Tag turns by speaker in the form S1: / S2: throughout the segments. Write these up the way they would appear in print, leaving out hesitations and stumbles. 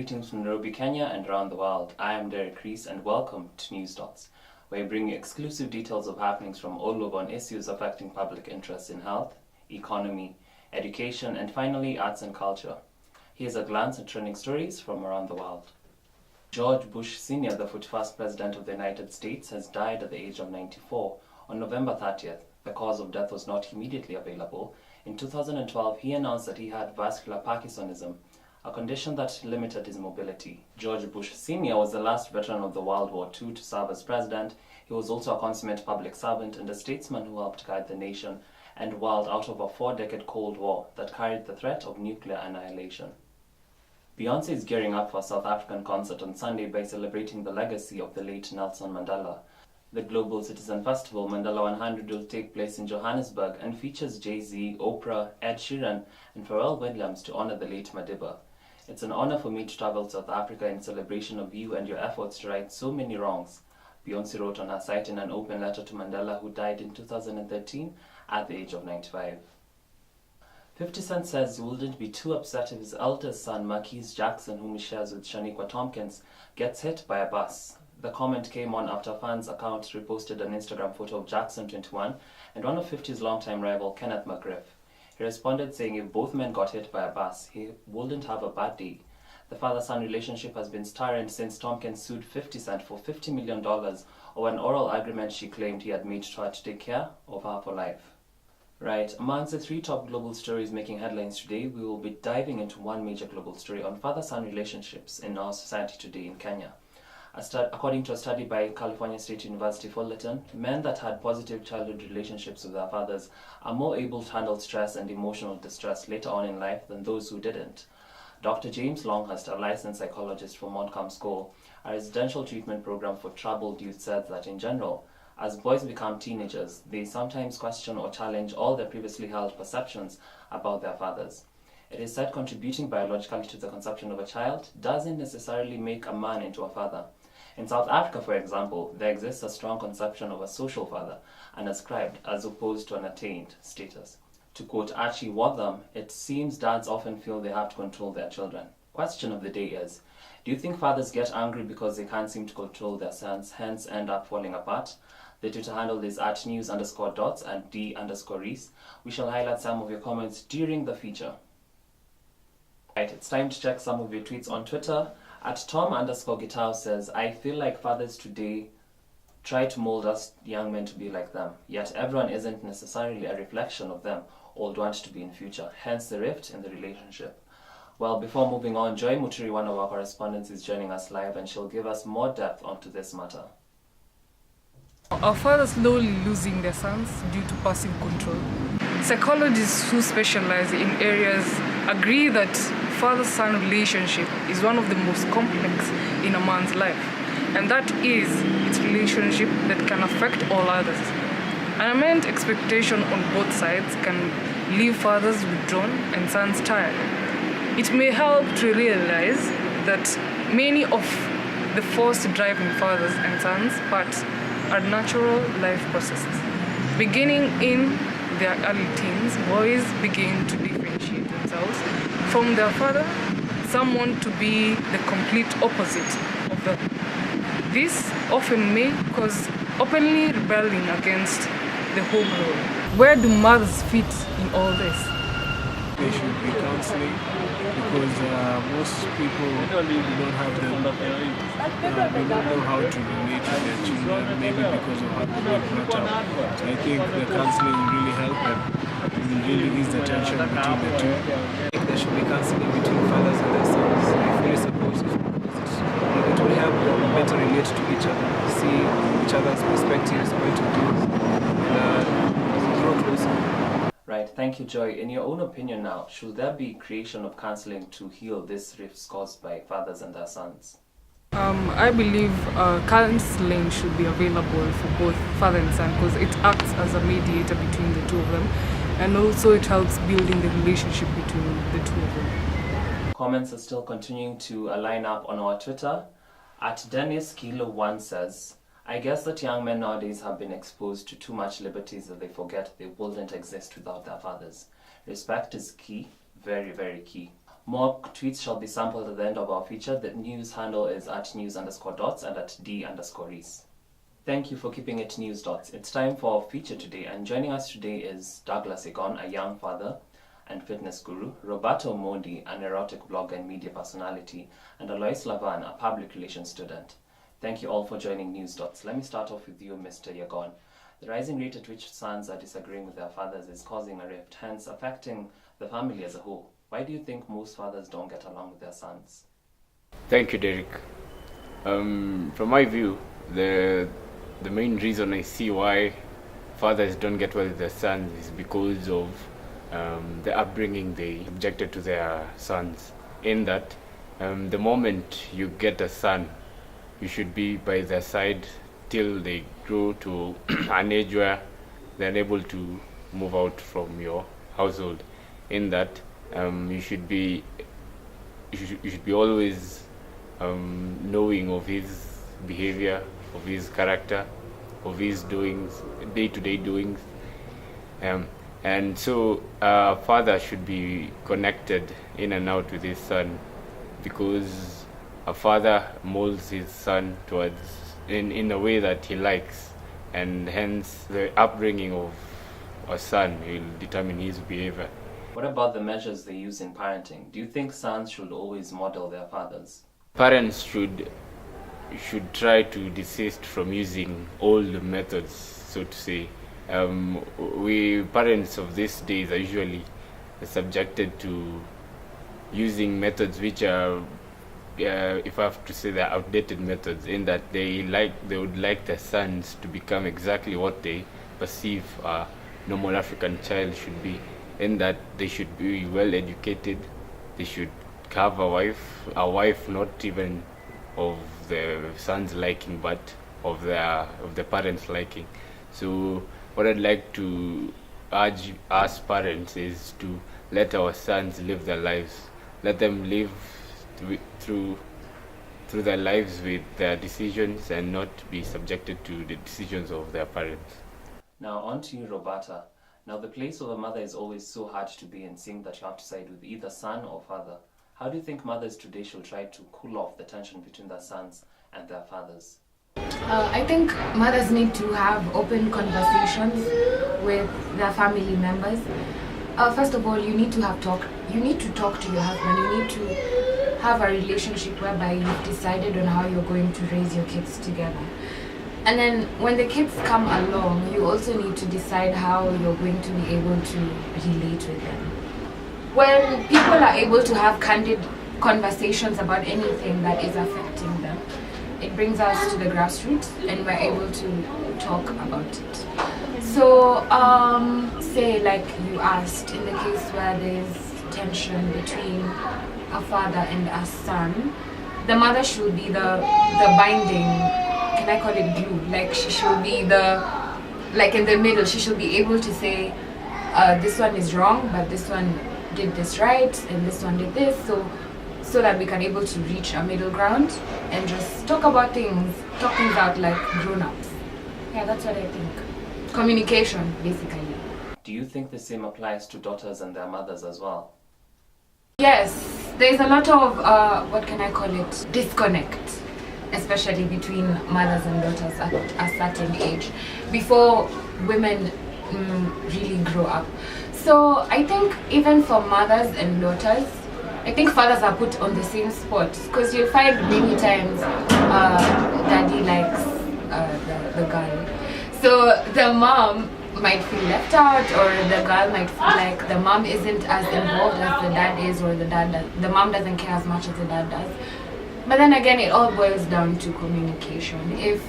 S1: greetings from Nairobi, Kenya and around the world. I am Derrick Reece and welcome to News Dots, where we bring you exclusive details of happenings from all over on issues affecting public interest in health, economy, education and finally arts and culture. Here's a glance at trending stories from around the world. George Bush Sr., the 41st President of the United States, has died at the age of 94 on November 30th. The cause of death was not immediately available. In 2012, he announced that he had vascular Parkinsonism, a condition that limited his mobility. George Bush Sr. was the last veteran of the World War II to serve as president. He was also a consummate public servant and a statesman who helped guide the nation and world out of a 4-decade Cold War that carried the threat of nuclear annihilation. Beyoncé is gearing up for a South African concert on Sunday by celebrating the legacy of the late Nelson Mandela. The Global Citizen Festival Mandela 100 will take place in Johannesburg and features Jay-Z, Oprah, Ed Sheeran and Pharrell Williams to honor the late Madiba. It's an honor for me to travel to South Africa in celebration of you and your efforts to right so many wrongs, Beyoncé wrote on her site in an open letter to Mandela, who died in 2013 at the age of 95. 50 Cent says he wouldn't be too upset if his eldest son, Marquise Jackson, whom he shares with Shaniqua Tompkins, gets hit by a bus. The comment came on after fans' accounts reposted an Instagram photo of Jackson, 21, and one of 50's longtime rival, Kenneth McGriff. He responded saying if both men got hit by a bus, he wouldn't have a bad day. The father-son relationship has been strained since Tompkins sued 50 Cent for $50 million over an oral agreement she claimed he had made to her to take care of her for life. Right, amongst the 3 top global stories making headlines today, we will be diving into one major global story on father-son relationships in our society today in Kenya. According to a study by California State University Bulletin, men that had positive childhood relationships with their fathers are more able to handle stress and emotional distress later on in life than those who didn't. Dr. James Longhurst, a licensed psychologist from Montcalm School, a residential treatment program for troubled youth, said that in general, as boys become teenagers, they sometimes question or challenge all their previously held perceptions about their fathers. It is said contributing biologically to the conception of a child doesn't necessarily make a man into a father. In South Africa, for example, there exists a strong conception of a social father, an ascribed as opposed to an attained status. To quote Archie Watham, it seems dads often feel they have to control their children. Question of the day is, do you think fathers get angry because they can't seem to control their sons, hence end up falling apart? The Twitter handle is @news_dots and D_Reece. We shall highlight some of your comments during the feature. Right, it's time to check some of your tweets on Twitter. @Tom_Guitar says, I feel like fathers today try to mold us young men to be like them, yet everyone isn't necessarily a reflection of them or would want to be in future, hence the rift in the relationship. Well, before moving on, Joy Muturi, one of our correspondents, is joining us live and she'll give us more depth onto this matter.
S2: Are fathers slowly losing their sons due to passive control? Psychologists who specialize in areas agree that father-son relationship is one of the most complex in a man's life, and that is its relationship that can affect all others. An unmet expectation on both sides can leave fathers withdrawn and sons tired. It may help to realize that many of the forced driving fathers and sons parts are natural life processes. Beginning in their early teens, boys begin to differentiate themselves from their father, someone to be the complete opposite of them. This often may cause openly rebelling against the home role. Where do mothers fit in all this?
S3: They should be counseling because most people don't have the they don't know how to relate to their children, maybe because of how they were brought up. So I think the counseling will really help them. It will really ease the tension between the two.
S4: I think there should be counseling between fathers and their sons. I fully support it because it will help them better relate to each other, see each other's perspectives, point of views, and grow closer.
S1: Right, thank you, Joy. In your own opinion now, should there be creation of counseling to heal these rifts caused by fathers and their sons?
S2: I believe counseling should be available for both father and son because it acts as a mediator between the two of them, and also it helps building the relationship between the two of them.
S1: Comments are still continuing to line up on our Twitter. @DennisKilo1 says, I guess that young men nowadays have been exposed to too much liberties that they forget they wouldn't exist without their fathers. Respect is key, very, very key. More tweets shall be sampled at the end of our feature. The news handle is @news_dots and @d_reece. Thank you for keeping it News Dots. It's time for our feature today, and joining us today is Douglas Egon, a young father and fitness guru, Roberto Mondi, an erotic blogger and media personality, and Alois Lavan, a public relations student. Thank you all for joining News Dots. Let me start off with you, Mr. Yagon. The rising rate at which sons are disagreeing with their fathers is causing a rift, hence affecting the family as a whole. Why do you think most fathers don't get along with their sons?
S5: Thank you, Derrick. From my view, the main reason I see why fathers don't get well with their sons is because of the upbringing they objected to their sons. In that, the moment you get a son, you should be by their side till they grow to an age where they're able to move out from your household. In that, you should be always knowing of his behavior, of his character, of his doings, day-to-day doings. And so a father should be connected in and out with his son, because a father molds his son towards in a way that he likes, and hence the upbringing of a son will determine his behavior.
S1: What about the measures they use in parenting? Do you think sons should always model their fathers?
S5: Parents should try to desist from using old methods, so to say. We parents of these days are usually subjected to using methods which are, if I have to say, they're outdated methods, in that they would like their sons to become exactly what they perceive a normal African child should be, in that they should be well educated, they should have a wife not even of the son's liking, but of the parents' liking. So what I'd like to urge us parents is to let our sons live their lives. Let them live through their lives with their decisions and not be subjected to the decisions of their parents.
S1: Now on to you, Roberta. Now the place of a mother is always so hard to be in, seeing that you have to side with either son or father. How do you think mothers today should try to cool off the tension between their sons and their fathers?
S6: I think mothers need to have open conversations with their family members. First of all, you need to talk to your husband. You need to have a relationship whereby you've decided on how you're going to raise your kids together. And then when the kids come along, you also need to decide how you're going to be able to relate with them. When people are able to have candid conversations about anything that is affecting them, it brings us to the grassroots and we're able to talk about it. So, say like you asked, in the case where there's tension between a father and a son, the mother should be the binding, can I call it glue? Like she should be in the middle. She should be able to say, this one is wrong, but this one did this right, and this one did this, so that we can able to reach a middle ground and just talk things out like grown-ups. Yeah, that's what I think. Communication, basically.
S1: Do you think the same applies to daughters and their mothers as well?
S6: Yes, there's a lot of, disconnect, especially between mothers and daughters at a certain age, before women really grow up. So I think even for mothers and daughters, I think fathers are put on the same spot, because you'll find many times daddy likes the girl. So the mom might feel left out, or the girl might feel like the mom isn't as involved as the dad is, or the mom doesn't care as much as the dad does. But then again, it all boils down to communication. If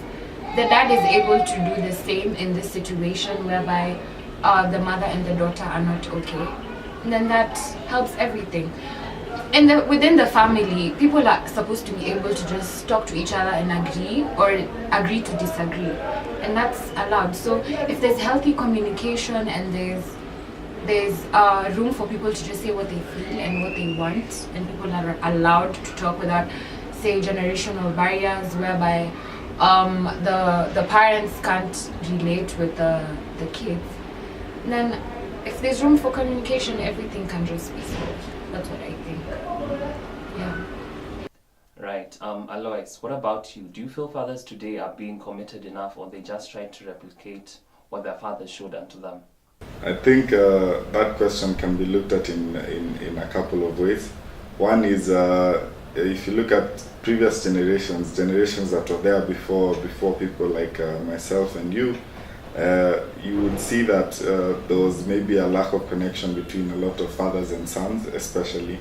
S6: the dad is able to do the same in this situation whereby the mother and the daughter are not okay, then that helps everything. Within the family, people are supposed to be able to just talk to each other and agree, or agree to disagree, and that's allowed. So if there's healthy communication and there's room for people to just say what they feel and what they want, and people are allowed to talk without, say, generational barriers whereby the parents can't relate with the kids, then if there's room for communication, everything can just be solved. That's what I think.
S1: Right. Alois, what about you? Do you feel fathers today are being committed enough, or they just try to replicate what their fathers showed unto them?
S7: I think that question can be looked at in a couple of ways. One is if you look at previous generations that were there before people like myself and you would see that there was maybe a lack of connection between a lot of fathers and sons, especially.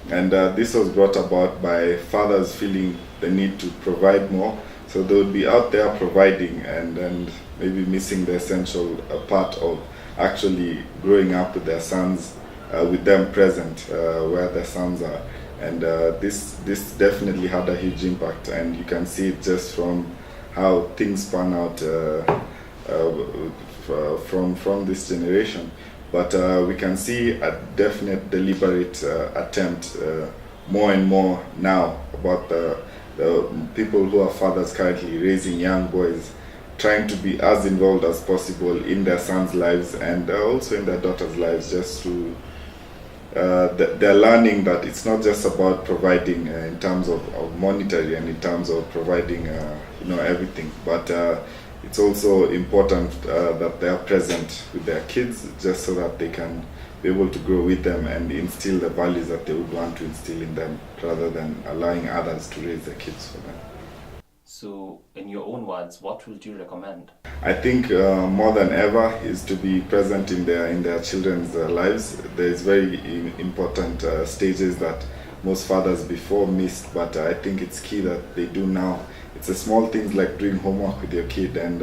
S7: And this was brought about by fathers feeling the need to provide more. So they would be out there providing and maybe missing the essential part of actually growing up with their sons, with them present where their sons are. And this definitely had a huge impact, and you can see it just from how things pan out from this generation. But we can see a definite deliberate attempt more and more now about the people who are fathers currently raising young boys, trying to be as involved as possible in their sons' lives and also in their daughters' lives, just through they're learning that it's not just about providing in terms of monetary and in terms of providing everything, but it's also important that they are present with their kids, just so that they can be able to grow with them and instill the values that they would want to instill in them, rather than allowing others to raise their kids for them.
S1: So, in your own words, what would you recommend?
S7: I think more than ever is to be present in their children's lives. There is very important stages that most fathers before missed, but I think it's key that they do now. It's a small things like doing homework with your kid and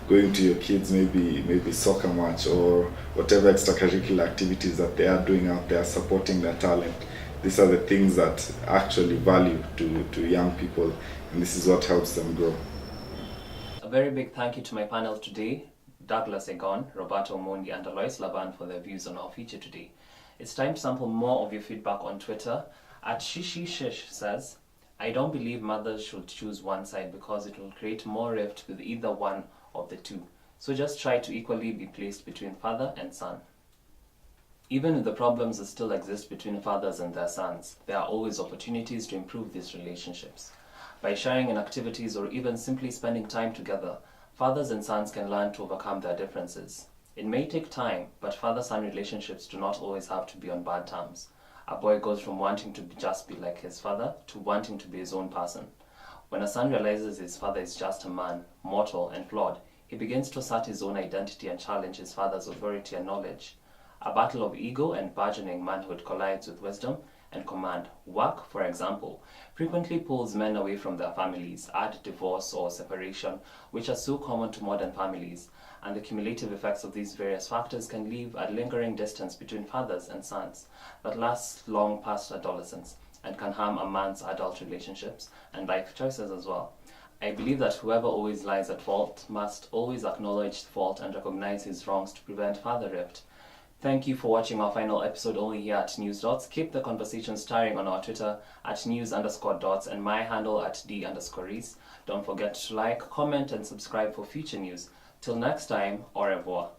S7: going to your kids maybe soccer match or whatever extracurricular activities that they are doing out there, supporting their talent. These are the things that actually value to young people, and this is what helps them grow.
S1: A very big thank you to my panel today, Douglas Egon, Roberto Mondi and Alois Laban, for their views on our feature today. It's time to sample more of your feedback on Twitter. At Shishishish says, I don't believe mothers should choose one side because it will create more rift with either one of the two. So just try to equally be placed between father and son. Even if the problems that still exist between fathers and their sons, there are always opportunities to improve these relationships. By sharing in activities or even simply spending time together, fathers and sons can learn to overcome their differences. It may take time, but father-son relationships do not always have to be on bad terms. A boy goes from wanting to just be like his father to wanting to be his own person. When a son realizes his father is just a man, mortal and flawed, he begins to assert his own identity and challenge his father's authority and knowledge. A battle of ego and burgeoning manhood collides with wisdom and command. Work, for example, frequently pulls men away from their families, add divorce or separation, which are so common to modern families, and the cumulative effects of these various factors can leave a lingering distance between fathers and sons that lasts long past adolescence and can harm a man's adult relationships and life choices as well. I believe that whoever always lies at fault must always acknowledge the fault and recognize his wrongs to prevent further rift. Thank you for watching our final episode only here at News Dots. Keep the conversation stirring on our Twitter at news_dots and my handle at d_reece. Don't forget to like, comment and subscribe for future news. Till next time, au revoir.